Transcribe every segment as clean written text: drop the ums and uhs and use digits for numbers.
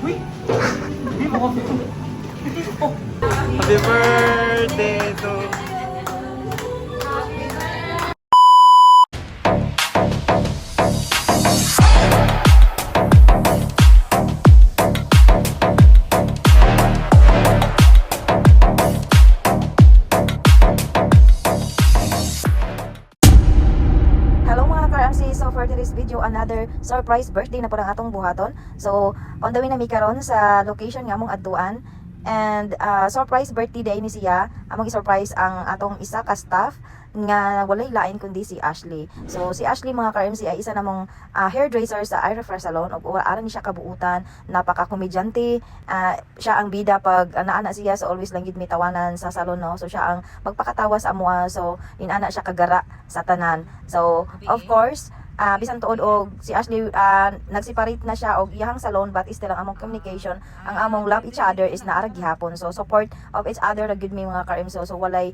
Uy! Hindi mo kasi. Happy birthday to... So for today's video, another surprise birthday na po ng atong buhaton. So on the way na mi karon sa location nga among adtuan, and surprise birthday day ni siya. Among i-surprise ang atong isa ka staff nga walay lain kundi si Ashley. So si Ashley mga ka-MC ay isa namong hairdresser sa iRefresh Salon, ug ara ni siya kabuutan, napaka-komedyante. Siya ang bida pag naana siya, so always lang gid mi tawanan sa salon, no. So siya ang magpakatawa sa amoa, so inana siya kagara sa tanan. So of course bisan tuod og si Ashley nagseparate na siya og iyang salon, but still ang among communication, ang among love each other is naara gihapon. So support of each other ra gyud mi mga ka-MC. So walay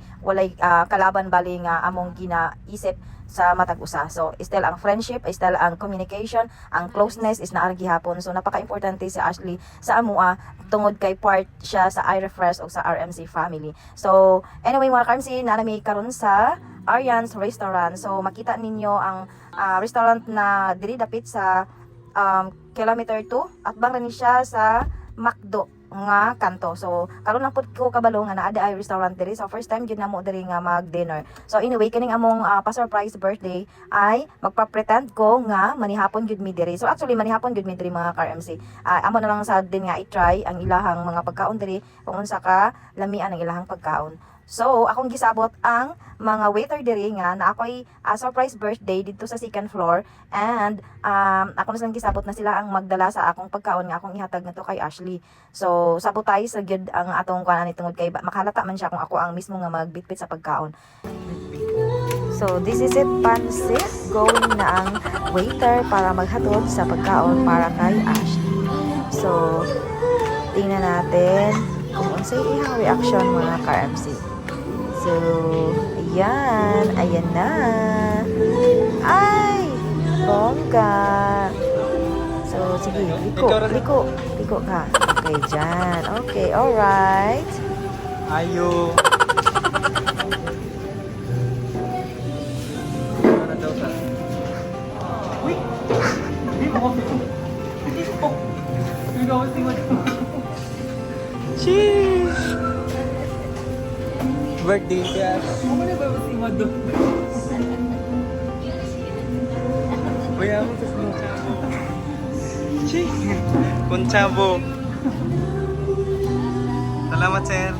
kalaban bali nga among ginaisip sa matag usa. So still ang friendship, still ang communication, ang closeness is naara gihapon. So napaka-importante si Ashley sa amoa tungod kay part siya sa iRefresh o sa RMC family. So anyway mga ka-MC, nanami karon sa Aryan's Restaurant. So makita ninyo ang restaurant na diri dapit sa kilometer 2 at bang ni siya sa McDo nga kanto. So karon lang pud ko kabalo nga naa ay restaurant diri. So first time gyud namo diri nga mag-dinner. So anyway, kining among pa-surprise birthday ay magpa-pretend ko nga manihapon gyud mi diri. So actually manihapon gyud mi diri mga ka-MC. Amo na lang sa din nga i-try ang ilahang mga pagkaon diri kung unsa ka lamian ang ilahang pagkaon. So, akong gisabot ang mga waiter diri nga na ako'y surprise birthday dito sa second floor, and ako na silang gisabot na sila ang magdala sa akong pagkaon nga akong ihatag na to kay Ashley. So, sabotay sa gyud ang atong kuanan ni tungod kay makalata man siya kung ako ang mismo nga magbitbit sa pagkaon. So, this is it, pansit. Going na ang waiter para maghatod sa pagkaon para kay Ashley. So, tingnan natin kung unsay iyang reaction mga ka-MC. So, ayan na. Ay, bongga. So, sige, liko ka. Okay, dyan. Okay, alright. Ayo. Ano daw sa? Uy! Hindi mo kasi. Hindi mo kasi. Cheers! Birthday guys. Ano na ba si Mado? Kuya mo sa Kunchabo. Cheers! Kunchabo. Salamat sir.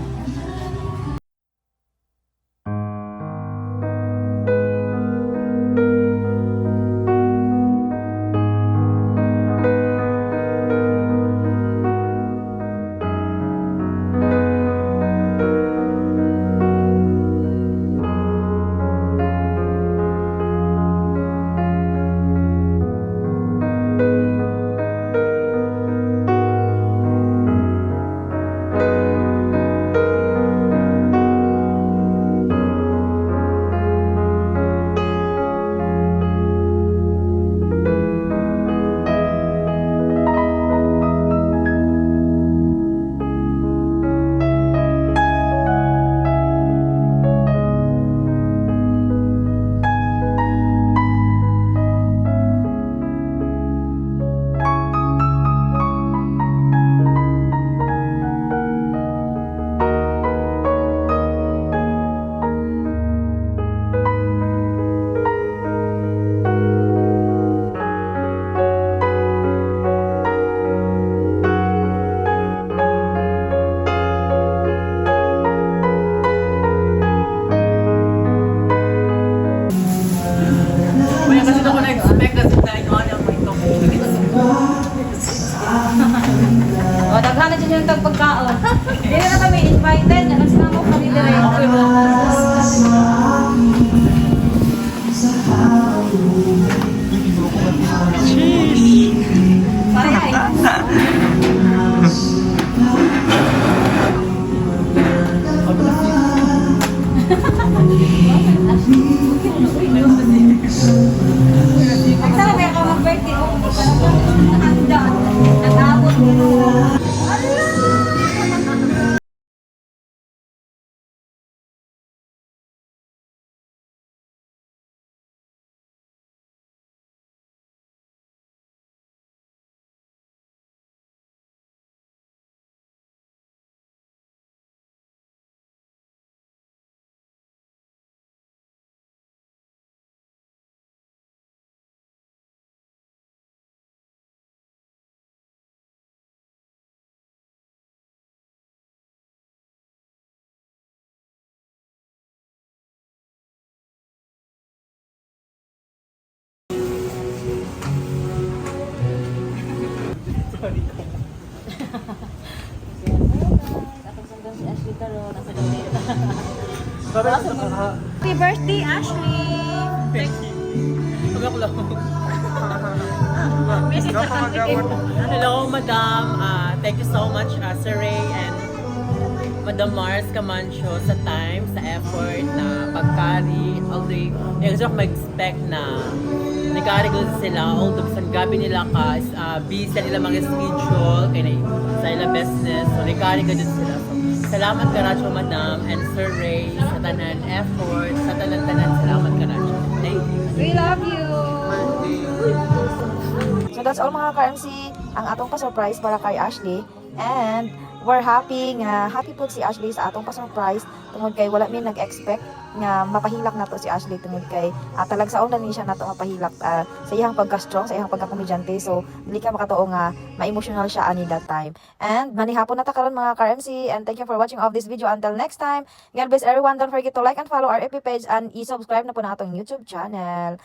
Daghan na dyan yung tagpagkaon. Hindi na kami invited. Ang sinama ko kami director. Parehai. Ang sarap kaya ka mag-birthday. Nakakandaan. Atong sundan si Ashley karon nasa gabi. Happy birthday, Ashley! Thank you. Huwag ako lang. Message sa kantik. Hello, Madam. Thank you so much, Sir Ray and Madam Mars Camancho sa time, sa effort na pagkari. Although, yung gusto ko mag-expect na nag-arigol sila. Although, sa gabi nila ka, busy nila mga schedule, kaya sa ilang business. So, nag-arigol din sila. So, salamat Karacho, Madam, and Sir Ray sa tanan effort, sa tanan-tanan. Salamat Karacho. Thank you. We love you! So that's all mga ka-MC ang atong pa-surprise para kay Ashley. And we're happy nga happy po si Ashley sa atong pa-surprise tungod kay wala mi nag-expect nga mapahilak nato si Ashley tungod kay talagsaon na ni siya nato mapahilak sa iyang pagka-strong, sa iyang pagka-komedyante. So dili ka makatuo nga ma-emotional siya ani that time. And manihapon na ta karon mga ka-MC, and thank you for watching of this video. Until next time, God bless everyone. Don't forget to like and follow our FB page and i-subscribe na po na atong YouTube channel.